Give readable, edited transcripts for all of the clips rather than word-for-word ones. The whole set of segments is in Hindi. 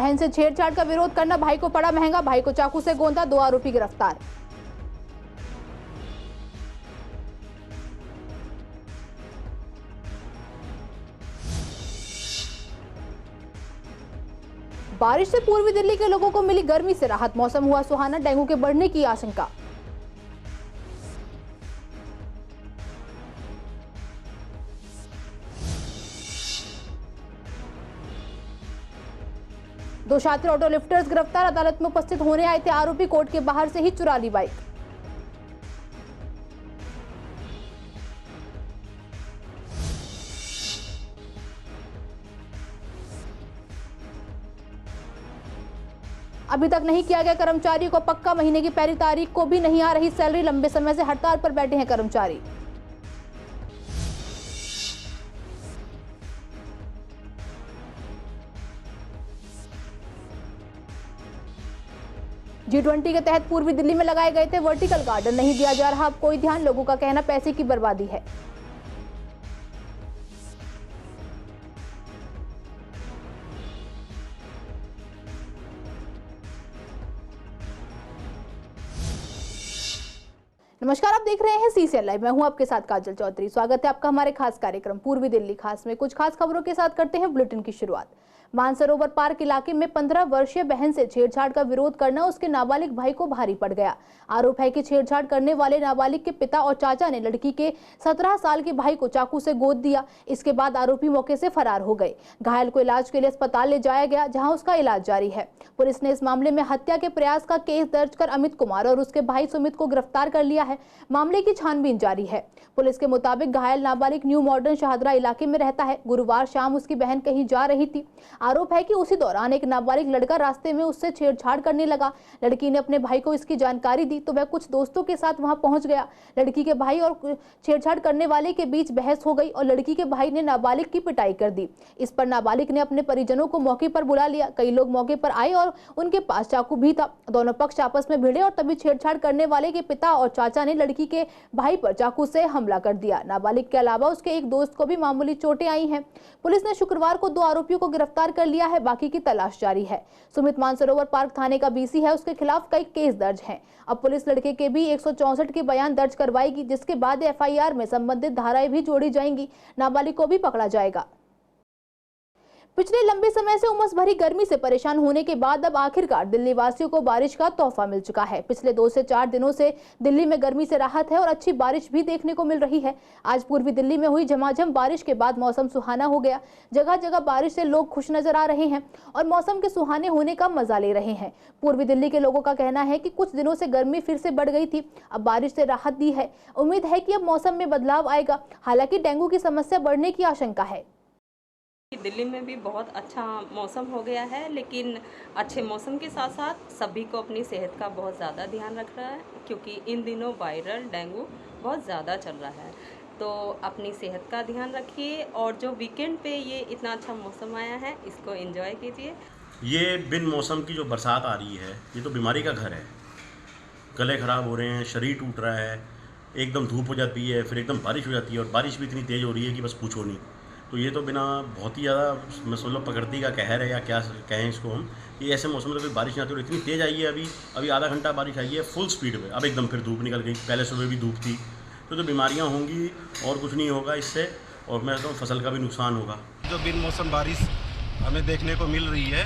बहन से छेड़छाड़ का विरोध करना भाई को पड़ा महंगा, भाई को चाकू से गोंदा, 2 आरोपी गिरफ्तार। बारिश से पूर्वी दिल्ली के लोगों को मिली गर्मी से राहत, मौसम हुआ सुहाना, डेंगू के बढ़ने की आशंका। दो छात्र ऑटो लिफ्टर्स गिरफ्तार, अदालत में उपस्थित होने आए थे आरोपी, कोर्ट के बाहर से ही चुरा ली बाइक। अभी तक नहीं किया गया कर्मचारियों को पक्का, महीने की पहली तारीख को भी नहीं आ रही सैलरी, लंबे समय से हड़ताल पर बैठे हैं कर्मचारी। G20 के तहत पूर्वी दिल्ली में लगाए गए थे वर्टिकल गार्डन, नहीं दिया जा रहा अब कोई ध्यान, लोगों का कहना पैसे की बर्बादी है। नमस्कार, आप देख रहे हैं CCN लाइव, मैं हूं आपके साथ काजल चौधरी। स्वागत है आपका हमारे खास कार्यक्रम पूर्वी दिल्ली खास में। कुछ खास खबरों के साथ करते हैं बुलेटिन की शुरुआत। मानसरोवर पार्क इलाके में 15 वर्षीय बहन से छेड़छाड़ का विरोध करना उसके नाबालिग भाई को भारी पड़ गया। आरोप है कि छेड़छाड़ करने वाले नाबालिग के पिता और चाचा ने लड़की के 17 साल के भाई को चाकू से गोद दिया। इसके बाद आरोपी मौके से फरार हो गए। घायल को इलाज के लिए अस्पताल ले जाया गया, जहां उसका इलाज जारी है। पुलिस ने इस मामले में हत्या के प्रयास का केस दर्ज कर अमित कुमार और उसके भाई सुमित को गिरफ्तार कर लिया है। मामले की छानबीन जारी है। पुलिस के मुताबिक घायल नाबालिग न्यू मॉडर्न शाहदरा इलाके में रहता है। गुरुवार शाम उसकी बहन कहीं जा रही थी। आरोप है कि उसी दौरान एक नाबालिग लड़का रास्ते में उससे छेड़छाड़ करने लगा। लड़की ने अपने भाई को इसकी जानकारी दी तो वह कुछ दोस्तों के साथ वहां पहुंच गया। लड़की के भाई और छेड़छाड़ करने वाले के बीच बहस हो गई और लड़की के भाई ने नाबालिग की पिटाई कर दी। इस पर नाबालिग ने अपने परिजनों को मौके पर बुला लिया। कई लोग मौके पर आए और उनके पास चाकू भी था। दोनों पक्ष आपस में भिड़े और तभी छेड़छाड़ करने वाले के पिता और चाचा ने लड़की के भाई पर चाकू से हमला कर दिया। नाबालिग के अलावा उसके एक दोस्त को भी मामूली चोटें आई हैं। पुलिस ने शुक्रवार को 2 आरोपियों को गिरफ्तार कर लिया है, बाकी की तलाश जारी है। सुमित मानसरोवर पार्क थाने का BC है, उसके खिलाफ कई केस दर्ज हैं। अब पुलिस लड़के के भी 164 के बयान दर्ज करवाएगी, जिसके बाद FIR में संबंधित धाराएं भी जोड़ी जाएंगी। नाबालिग को भी पकड़ा जाएगा। पिछले लंबे समय से उमस भरी गर्मी से परेशान होने के बाद अब आखिरकार दिल्ली वासियों को बारिश का तोहफा मिल चुका है। पिछले 2 से 4 दिनों से दिल्ली में गर्मी से राहत है और अच्छी बारिश भी देखने को मिल रही है। आज पूर्वी दिल्ली में हुई झमाझम बारिश के बाद मौसम सुहाना हो गया। जगह जगह बारिश से लोग खुश नजर आ रहे हैं और मौसम के सुहाने होने का मजा ले रहे हैं। पूर्वी दिल्ली के लोगों का कहना है कि कुछ दिनों से गर्मी फिर से बढ़ गई थी, अब बारिश से राहत दी है। उम्मीद है कि अब मौसम में बदलाव आएगा। हालांकि डेंगू की समस्या बढ़ने की आशंका है। दिल्ली में भी बहुत अच्छा मौसम हो गया है, लेकिन अच्छे मौसम के साथ साथ सभी को अपनी सेहत का बहुत ज़्यादा ध्यान रख रहा है, क्योंकि इन दिनों वायरल डेंगू बहुत ज़्यादा चल रहा है। तो अपनी सेहत का ध्यान रखिए और जो वीकेंड पे ये इतना अच्छा मौसम आया है, इसको एंजॉय कीजिए। ये बिन मौसम की जो बरसात आ रही है, ये तो बीमारी का घर है। गले ख़राब हो रहे हैं, शरीर टूट रहा है, एकदम धूप हो जाती है, फिर एकदम बारिश हो जाती है और बारिश भी इतनी तेज़ हो रही है कि बस पूछो नहीं। तो ये तो बिना बहुत ही ज़्यादा मैं समझ लो प्रकृति का कहर है या क्या कहें इसको हम, कि ऐसे मौसम में तो कोई बारिश नहीं आती और इतनी तेज़ आई है। अभी आधा घंटा बारिश आई है फुल स्पीड पे, अब एकदम फिर धूप निकल गई। पहले सुबह भी धूप थी। तो बीमारियाँ होंगी और कुछ नहीं होगा इससे, और मैं तो फसल का भी नुकसान होगा। जो बिन मौसम बारिश हमें देखने को मिल रही है,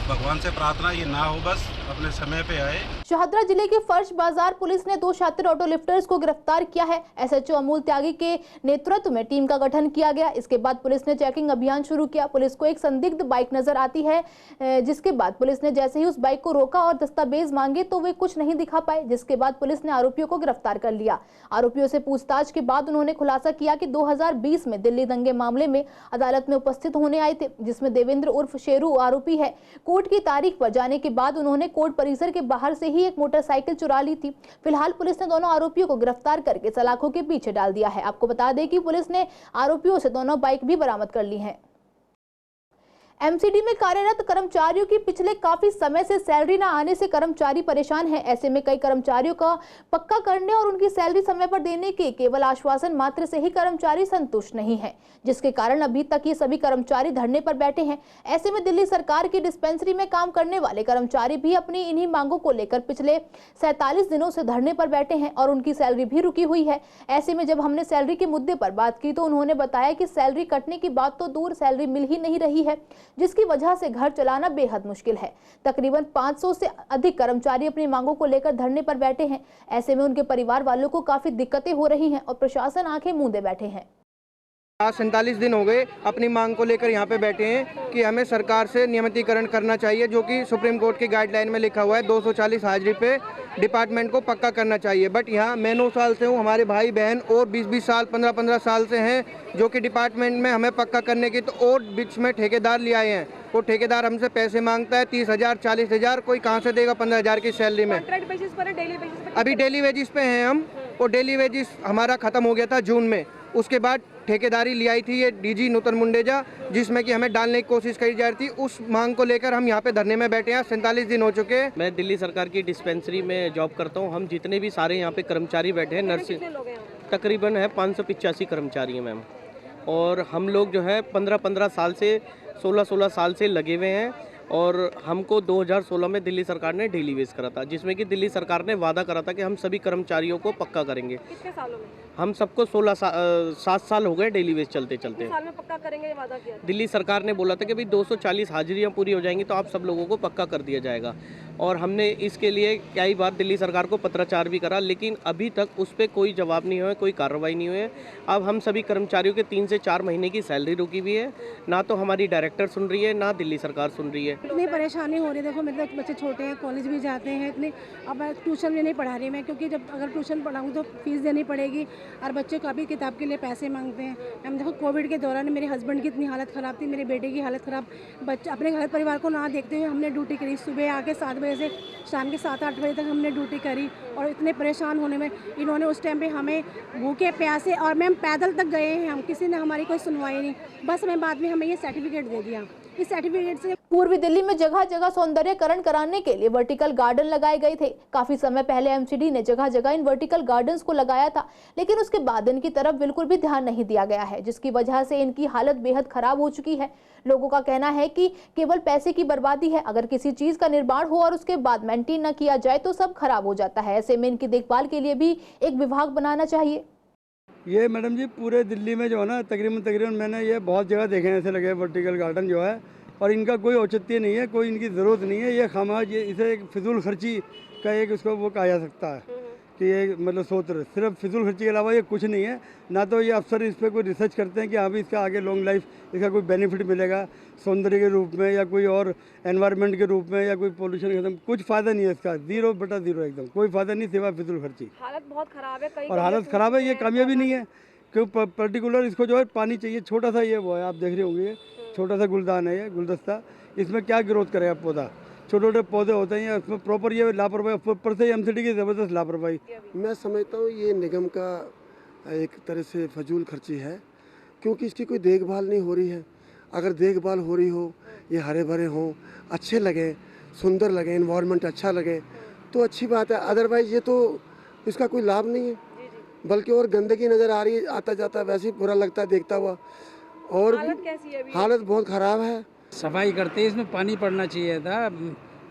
भगवान से प्रार्थना ये ना हो, बस अपने समय पे आए। शाहदरा जिले के फर्श बाजार पुलिस ने 2 छात्र ऑटो लिफ्टर्स को गिरफ्तार किया है। SHO अमूल त्यागी के नेतृत्व में टीम का गठन किया गया। इसके बाद पुलिस ने चेकिंग अभियान शुरू किया। पुलिस को एक संदिग्ध बाइक नजर आती है, जिसके बाद पुलिस ने जैसे ही उस बाइक को रोका और दस्तावेज मांगे तो वे कुछ नहीं दिखा पाए, जिसके बाद पुलिस ने आरोपियों को गिरफ्तार कर लिया। आरोपियों से पूछताछ के बाद उन्होंने खुलासा किया कि 2020 में दिल्ली दंगे मामले में अदालत में उपस्थित होने आए थे, जिसमें देवेंद्र उर्फ शेरू आरोपी है। कोर्ट की तारीख पर जाने के बाद उन्होंने कोर्ट परिसर के बाहर से ही एक मोटरसाइकिल चुरा ली थी। फिलहाल पुलिस ने दोनों आरोपियों को गिरफ्तार करके सलाखों के पीछे डाल दिया है। आपको बता दें कि पुलिस ने आरोपियों से दोनों बाइक भी बरामद कर ली हैं। एमसीडी में कार्यरत कर्मचारियों की पिछले काफी समय से सैलरी न आने से कर्मचारी परेशान हैं। ऐसे में कई कर्मचारियों का पक्का करने और उनकी सैलरी समय पर देने के केवल आश्वासन मात्र से ही कर्मचारी संतुष्ट नहीं है, जिसके कारण अभी तक ये सभी कर्मचारी धरने पर बैठे हैं। ऐसे में दिल्ली सरकार की डिस्पेंसरी में काम करने वाले कर्मचारी भी अपनी इन्हीं मांगों को लेकर पिछले 47 दिनों से धरने पर बैठे हैं और उनकी सैलरी भी रुकी हुई है। ऐसे में जब हमने सैलरी के मुद्दे पर बात की तो उन्होंने बताया कि सैलरी कटने की बात तो दूर, सैलरी मिल ही नहीं रही है, जिसकी वजह से घर चलाना बेहद मुश्किल है। तकरीबन 500 से अधिक कर्मचारी अपनी मांगों को लेकर धरने पर बैठे हैं। ऐसे में उनके परिवार वालों को काफी दिक्कतें हो रही हैं और प्रशासन आंखें मूंदे बैठे हैं। आज 47 दिन हो गए अपनी मांग को लेकर यहाँ पे बैठे हैं कि हमें सरकार से नियमितीकरण करना चाहिए, जो कि सुप्रीम कोर्ट की गाइडलाइन में लिखा हुआ है 240 हाजिरी पे डिपार्टमेंट को पक्का करना चाहिए। बट यहाँ मैं 9 साल से हूँ, हमारे भाई बहन और 20-20 साल 15-15 साल से हैं जो कि डिपार्टमेंट में हमें पक्का करने की, तो और बीच में ठेकेदार ले आए हैं। वो ठेकेदार हमसे पैसे मांगता है 30,000 40,000, कोई कहाँ से देगा 15,000 की सैलरी में। अभी डेली वेजिस पे हैं हम, और डेली वेजिस हमारा ख़त्म हो गया था जून में। उसके बाद ठेकेदारी ले आई थी ये डीजी नूतन मुंडेजा, जिसमें कि हमें डालने की कोशिश करी जा रही थी। उस मांग को लेकर हम यहाँ पे धरने में बैठे हैं। 47 दिन हो चुके हैं। मैं दिल्ली सरकार की डिस्पेंसरी में जॉब करता हूँ। हम जितने भी सारे यहाँ पे कर्मचारी बैठे हैं, नर्सिंग तकरीबन है 585 कर्मचारी हैं मैम। और हम लोग जो है 15-15 साल से 16-16 साल से लगे हुए हैं। और हमको 2016 में दिल्ली सरकार ने डेली वेज करा था, जिसमें कि दिल्ली सरकार ने वादा करा था कि हम सभी कर्मचारियों को पक्का करेंगे। कितने सालों में? हम सबको 7 साल हो गए डेली वेज चलते चलते। साल में पक्का करेंगे ये वादा किया था। दिल्ली सरकार ने बोला था कि भाई 240 हाजिरियाँ पूरी हो जाएंगी तो आप सब लोगों को पक्का कर दिया जाएगा। और हमने इसके लिए कई बार दिल्ली सरकार को पत्राचार भी करा, लेकिन अभी तक उस पर कोई जवाब नहीं हुआ, कोई कार्रवाई नहीं हुई है। अब हम सभी कर्मचारियों के 3 से 4 महीने की सैलरी रुकी हुई है। ना तो हमारी डायरेक्टर सुन रही है, ना दिल्ली सरकार सुन रही है। इतनी परेशानी हो रही है। देखो मेरे बच्चे छोटे हैं, कॉलेज भी जाते हैं, इतने अब ट्यूशन भी नहीं पढ़ा रही मैं, क्योंकि जब अगर ट्यूशन पढ़ाऊँ तो फीस देनी पड़ेगी और बच्चे को अभी किताब के लिए पैसे मांगते हैं। हम देखो कोविड के दौरान मेरे हस्बैंड की इतनी हालत ख़राब थी, मेरे बेटे की हालत ख़राब, बच्चे अपने घर परिवार को ना देखते हुए हमने ड्यूटी करी। सुबह आके 7 बजे से शाम के 7-8 बजे तक हमने ड्यूटी करी। और इतने परेशान होने में इन्होंने उस टाइम पे हमें भूखे प्यासे, और मैम पैदल तक गए हैं हम, किसी ने हमारी कोई सुनवाई नहीं। बस हमें बाद में हमें ये सर्टिफिकेट दे दिया। इस सर्टिफिकेट से पूर्वी दिल्ली में जगह जगह सौंदर्यकरण कराने के लिए वर्टिकल गार्डन लगाए गए थे। काफी समय पहले एमसीडी ने जगह जगह इन वर्टिकल गार्डन्स को लगाया था, लेकिन उसके बाद इनकी तरफ बिल्कुल भी ध्यान नहीं दिया गया है, जिसकी वजह से इनकी हालत बेहद खराब हो चुकी है। लोगों का कहना है कि केवल पैसे की बर्बादी है। अगर किसी चीज का निर्माण हो और उसके बाद मेंटेन न किया जाए तो सब खराब हो जाता है। ऐसे में इनकी देखभाल के लिए भी एक विभाग बनाना चाहिए। ये मैडम जी पूरे दिल्ली में जो है ना तकरीबन मैंने ये बहुत जगह देखे हैं ऐसे लगे वर्टिकल गार्डन जो है, और इनका कोई औचित्य नहीं है, कोई इनकी ज़रूरत नहीं है। ये खामोश, ये इसे एक फिजूल खर्ची का एक उसको वो कहा जा सकता है कि ये मतलब सोच सिर्फ फिजूल खर्ची के अलावा ये कुछ नहीं है। ना तो ये अफसर इस पर कोई रिसर्च करते हैं कि हाँ भी इसका आगे लॉन्ग लाइफ इसका कोई बेनिफिट मिलेगा सौंदर्य के रूप में या कोई और एनवायरनमेंट के रूप में या कोई पोल्यूशन खत्म, कुछ फ़ायदा नहीं है इसका। 0/0 एकदम कोई फ़ायदा नहीं, सिवा फिजूल खर्ची। हालत बहुत ख़राब है। और हालत ख़राब है, ये कामयाबी नहीं है क्योंकि पर्टिकुलर इसको जो है पानी चाहिए। छोटा सा ये वो है, आप देख रहे होंगे ये छोटा सा गुलदान है, ये गुलदस्ता, इसमें क्या ग्रोथ करेगा पौधा। छोटे छोटे पौधे होते हैं, उसमें प्रॉपर ये लापरवाही, ऊपर से एमसीडी की ज़बरदस्त लापरवाही। मैं समझता हूँ ये निगम का एक तरह से फजूल खर्ची है, क्योंकि इसकी कोई देखभाल नहीं हो रही है। अगर देखभाल हो रही हो, ये हरे भरे हों, अच्छे लगें, सुंदर लगें, इन्वायरमेंट अच्छा लगे तो अच्छी बात है। अदरवाइज़ ये तो इसका कोई लाभ नहीं है, बल्कि और गंदगी नज़र आ रही है, आता जाता वैसे ही बुरा लगता है देखता हुआ। और हालत कैसी है अभी? हालत बहुत ख़राब है। सफाई करते इसमें पानी पड़ना चाहिए था।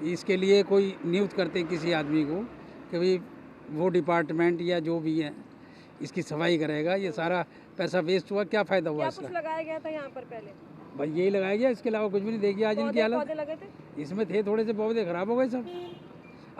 इसके लिए कोई नियुक्त करते किसी आदमी को कि भाई वो डिपार्टमेंट या जो भी है इसकी सफाई करेगा। ये सारा पैसा वेस्ट हुआ, क्या फ़ायदा हुआ इसका? कुछ लगाया गया था यहाँ पर पहले? भाई यही लगाया गया, इसके अलावा कुछ भी नहीं। देखिए आज इनकी हालत, पौधे लगे थे इसमें थे थोड़े से पौधे, खराब हो गए सब।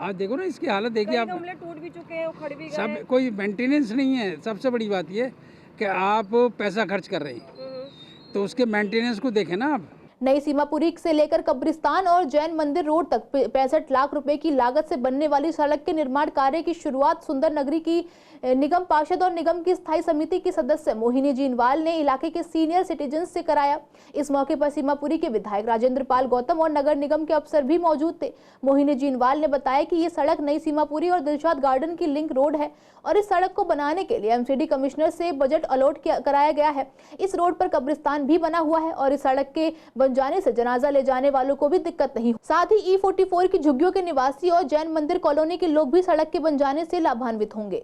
आज देखो ना इसकी हालत देखिए आप, गमले टूट भी चुके हैं, उखड़ भी गए। सब कोई मेंटेनेंस नहीं है। सबसे बड़ी बात ये कि आप पैसा खर्च कर रहे हैं तो उसके मेंटेनेंस को देखें ना आप। नई सीमापुरी से लेकर कब्रिस्तान और जैन मंदिर रोड तक 65 लाख रुपए की लागत से बनने वाली सड़क के निर्माण कार्य की शुरुआत सुंदर नगरी की निगम पार्षद और निगम की स्थायी समिति की सदस्य मोहिनी जीनवाल ने इलाके के सीनियर सिटीजन से कराया। इस मौके पर सीमापुरी के विधायक राजेंद्र पाल गौतम और नगर निगम के अफसर भी मौजूद थे। मोहिनी जीनवाल ने बताया कि ये सड़क नई सीमापुरी और दिलशाद गार्डन की लिंक रोड है और इस सड़क को बनाने के लिए एमसीडी कमिश्नर से बजट अलॉट कराया गया है। इस रोड पर कब्रिस्तान भी बना हुआ है और इस सड़क के बन बन जाने से जनाजा ले जाने वालों को भी दिक्कत नहीं। साथ ही E44 की झुग्गियों के निवासी और जैन मंदिर कॉलोनी के लोग भी सड़क के बन जाने से लाभान्वित होंगे।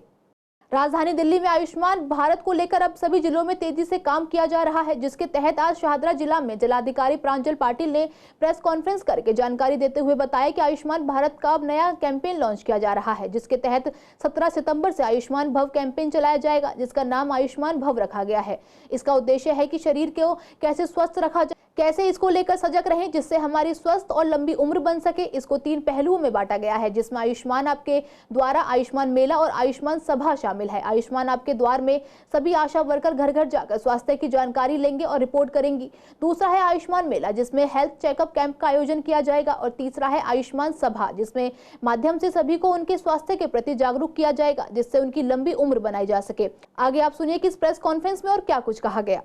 राजधानी दिल्ली में आयुष्मान भारत को लेकर अब सभी जिलों में तेजी से काम किया जा रहा है, जिसके तहत आज शाहदरा जिला में जिलाधिकारी प्रांजल पाटिल ने प्रेस कॉन्फ्रेंस करके जानकारी देते हुए बताया कि आयुष्मान भारत का अब नया कैंपेन लॉन्च किया जा रहा है, जिसके तहत 17 सितंबर से आयुष्मान भव कैंपेन चलाया जाएगा, जिसका नाम आयुष्मान भव रखा गया है। इसका उद्देश्य है कि शरीर को कैसे स्वस्थ रखा जाए, कैसे इसको लेकर सजग रहें जिससे हमारी स्वस्थ और लंबी उम्र बन सके। इसको 3 पहलुओं में बांटा गया है, जिसमें आयुष्मान आपके द्वारा, आयुष्मान मेला और आयुष्मान सभा शामिल है। आयुष्मान आपके द्वार में सभी आशा वर्कर घर घर जाकर स्वास्थ्य की जानकारी लेंगे और रिपोर्ट करेंगी। दूसरा है आयुष्मान मेला, जिसमें हेल्थ चेकअप कैंप का आयोजन किया जाएगा। और तीसरा है आयुष्मान सभा, जिसमें माध्यम से सभी को उनके स्वास्थ्य के प्रति जागरूक किया जाएगा, जिससे उनकी लंबी उम्र बनाई जा सके। आगे आप सुनिए कि इस प्रेस कॉन्फ्रेंस में और क्या कुछ कहा गया।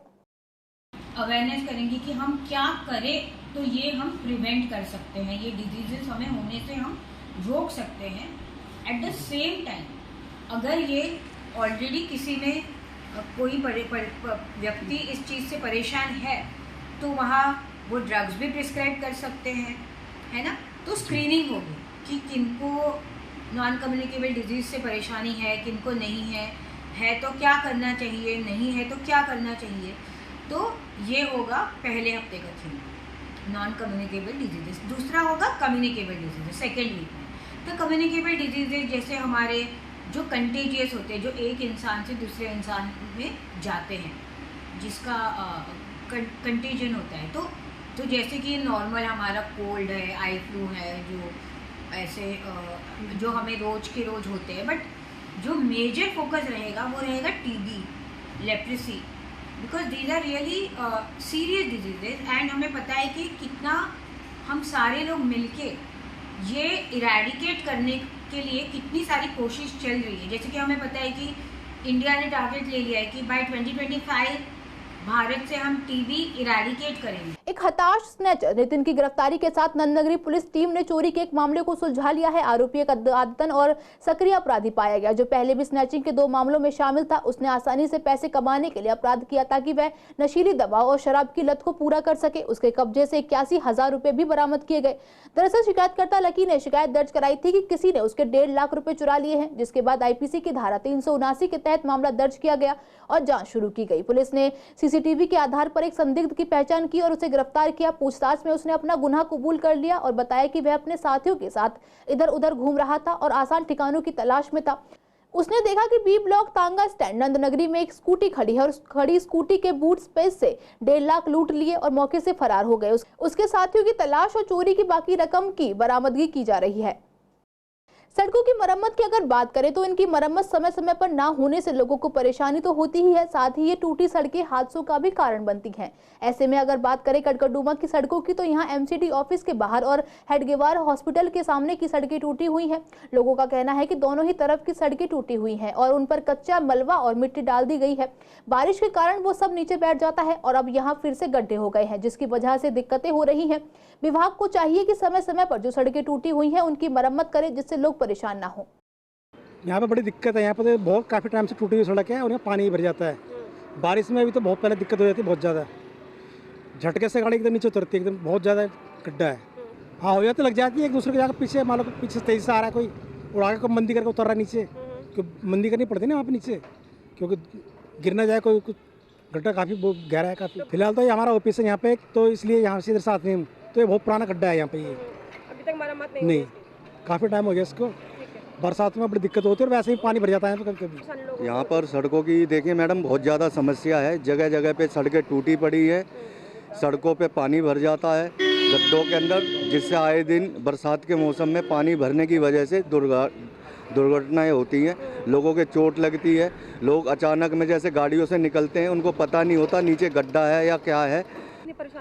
अवेयरनेस करेंगे कि हम क्या करें तो ये हम प्रिवेंट कर सकते हैं, ये डिजीजेस हमें होने से हम रोक सकते हैं। एट द सेम टाइम अगर ये ऑलरेडी किसी ने कोई व्यक्ति इस चीज़ से परेशान है तो वहाँ वो ड्रग्स भी प्रिस्क्राइब कर सकते हैं, है ना। तो स्क्रीनिंग होगी कि किनको नॉन कम्युनिकेबल डिजीज़ से परेशानी है, किनको नहीं है तो क्या करना चाहिए, नहीं है तो क्या करना चाहिए। तो ये होगा पहले हफ्ते का थीम, नॉन कम्युनिकेबल डिजीजेस। दूसरा होगा कम्युनिकेबल डिजीजेस सेकेंड वीक में। तो कम्युनिकेबल डिजीजेस जैसे हमारे जो कंटेजियस होते हैं, जो एक इंसान से दूसरे इंसान में जाते हैं, जिसका कंटेजन होता है। तो जैसे कि नॉर्मल हमारा कोल्ड है, आई फ्लू है, जो ऐसे जो हमें रोज के रोज होते हैं। बट जो मेजर फोकस रहेगा वो रहेगा TB, leprosy, because these are really serious diseases. And हमें पता है कि कितना हम सारे लोग मिलके ये इरेडिकेट करने के लिए कितनी सारी कोशिश चल रही है। जैसे कि हमें पता है कि इंडिया ने टारगेट ले लिया है कि बाय 2025 भारत से हम टीबी इरेडिकेट करेंगे। एक हताश स्नैचर नितिन की गिरफ्तारी के साथ नंदनगरी पुलिस टीम ने चोरी के एक मामले को सुलझा लिया है। आरोपी एक आदतन और सक्रिय अपराधी पाया गया, जो पहले भी स्नैचिंग के 2 मामलों में शामिल था। उसने आसानी से पैसे कमाने के लिए अपराध किया ताकि वह नशीली दवा और शराब की लत को पूरा कर सके। उसके कब्जे से 81,000 रुपए भी बरामद किए गए। दरअसल शिकायतकर्ता लकी ने शिकायत दर्ज कराई थी कि किसी ने उसके 1.5 लाख रुपए चुरा लिए हैं, जिसके बाद आईपीसी की धारा 379 के तहत मामला दर्ज किया गया और जांच शुरू की गई। पुलिस ने सीसीटीवी के आधार पर एक संदिग्ध की पहचान की और उसे गिरफ्तार किया। पूछताछ में उसने अपना गुनाह कबूल कर लिया और बताया कि वह अपने साथियों के साथ इधर उधर घूम रहा था और आसान ठिकानों की तलाश में था। उसने देखा कि बी ब्लॉक तांगा स्टैंड नंदनगरी में एक स्कूटी खड़ी है और खड़ी स्कूटी के बूट स्पेस से 1.5 लाख लूट लिए और मौके से फरार हो गए। उसके साथियों की तलाश और चोरी की बाकी रकम की बरामदगी की जा रही है। सड़कों की मरम्मत की अगर बात करें तो इनकी मरम्मत समय समय पर ना होने से लोगों को परेशानी तो होती ही है, साथ ही ये टूटी सड़कें हादसों का भी कारण बनती हैं। ऐसे में अगर बात करें कड़कड़डूमा की सड़कों की तो यहाँ एमसीडी ऑफिस के बाहर और हेडगेवार हॉस्पिटल के सामने की सड़कें टूटी हुई हैं। लोगों का कहना है कि दोनों ही तरफ की सड़कें टूटी हुई हैं और उन पर कच्चा मलबा और मिट्टी डाल दी गई है। बारिश के कारण वो सब नीचे बैठ जाता है और अब यहाँ फिर से गड्ढे हो गए हैं, जिसकी वजह से दिक्कतें हो रही हैं। विभाग को चाहिए कि समय समय पर जो सड़कें टूटी हुई हैं उनकी मरम्मत करे, जिससे लोग परेशान ना हो। यहाँ पे बड़ी दिक्कत है, यहाँ पे बहुत काफ़ी टाइम से टूटी हुई सड़क है और यहाँ पानी भर जाता है। बारिश में अभी तो बहुत पहले दिक्कत हो जाती है, बहुत ज़्यादा झटके से गाड़ी एकदम नीचे उतरती है, एकदम बहुत ज़्यादा गड्ढा है। हाँ हो जाती, लग जाती है एक दूसरे के जाकर पीछे, मान लो पीछे तेज़ी से आ रहा है कोई उड़ा के मंदी करके उतर रहा है नीचे, क्योंकि मंदी करनी पड़ती है ना वहाँ पे नीचे, क्योंकि गिर ना जाए कोई। कुछ गड्ढा काफ़ी गहरा है काफ़ी। फिलहाल तो ये हमारा ऑफिस है यहाँ पे, तो इसलिए यहाँ से इधर से आते हैं। तो ये बहुत पुराना गड्ढा है यहाँ पे। ये अभी तक मरम्मत नहीं, काफ़ी टाइम हो गया इसको। बरसात में बड़ी दिक्कत होती है और वैसे ही पानी भर जाता है तो कभी कभी। यहाँ पर सड़कों की देखिए मैडम बहुत ज़्यादा समस्या है। जगह जगह पे सड़कें टूटी पड़ी है, सड़कों पे पानी भर जाता है गड्ढों के अंदर, जिससे आए दिन बरसात के मौसम में पानी भरने की वजह से दुर्घटनाएं होती हैं, लोगों के चोट लगती है। लोग अचानक में जैसे गाड़ियों से निकलते हैं, उनको पता नहीं होता नीचे गड्ढा है या क्या है,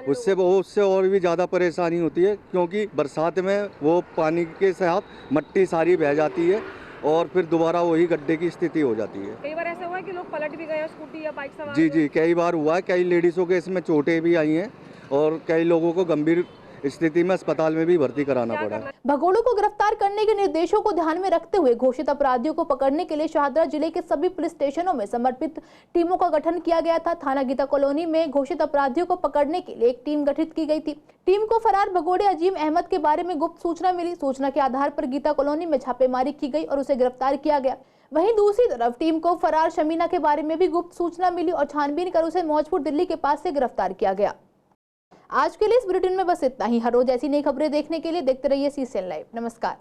उससे और भी ज़्यादा परेशानी होती है, क्योंकि बरसात में वो पानी के साथ मट्टी सारी बह जाती है और फिर दोबारा वही गड्ढे की स्थिति हो जाती है। कई बार ऐसा हुआ है कि लोग पलट भी गए स्कूटी या बाइक सवार। जी कई बार हुआ है। कई लेडीज़ों के इसमें चोटें भी आई हैं और कई लोगों को गंभीर स्थिति में अस्पताल में भी भर्ती कराना पड़ा। भगोड़ों को गिरफ्तार करने के निर्देशों को ध्यान में रखते हुए घोषित अपराधियों को पकड़ने के लिए शाहदरा जिले के सभी पुलिस स्टेशनों में समर्पित टीमों का गठन किया गया था। थाना गीता कॉलोनी में घोषित अपराधियों को पकड़ने के लिए एक टीम गठित की गई थी। टीम को फरार भगोड़े अजीम अहमद के बारे में गुप्त सूचना मिली। सूचना के आधार पर गीता कॉलोनी में छापेमारी की गई और उसे गिरफ्तार किया गया। वहीं दूसरी तरफ टीम को फरार शमीना के बारे में भी गुप्त सूचना मिली और छानबीन कर उसे मौजपुर दिल्ली के पास से गिरफ्तार किया गया। आज के लिए इस बुलेटिन में बस इतना ही। हर रोज ऐसी नई खबरें देखने के लिए देखते रहिए CCN लाइव। नमस्कार।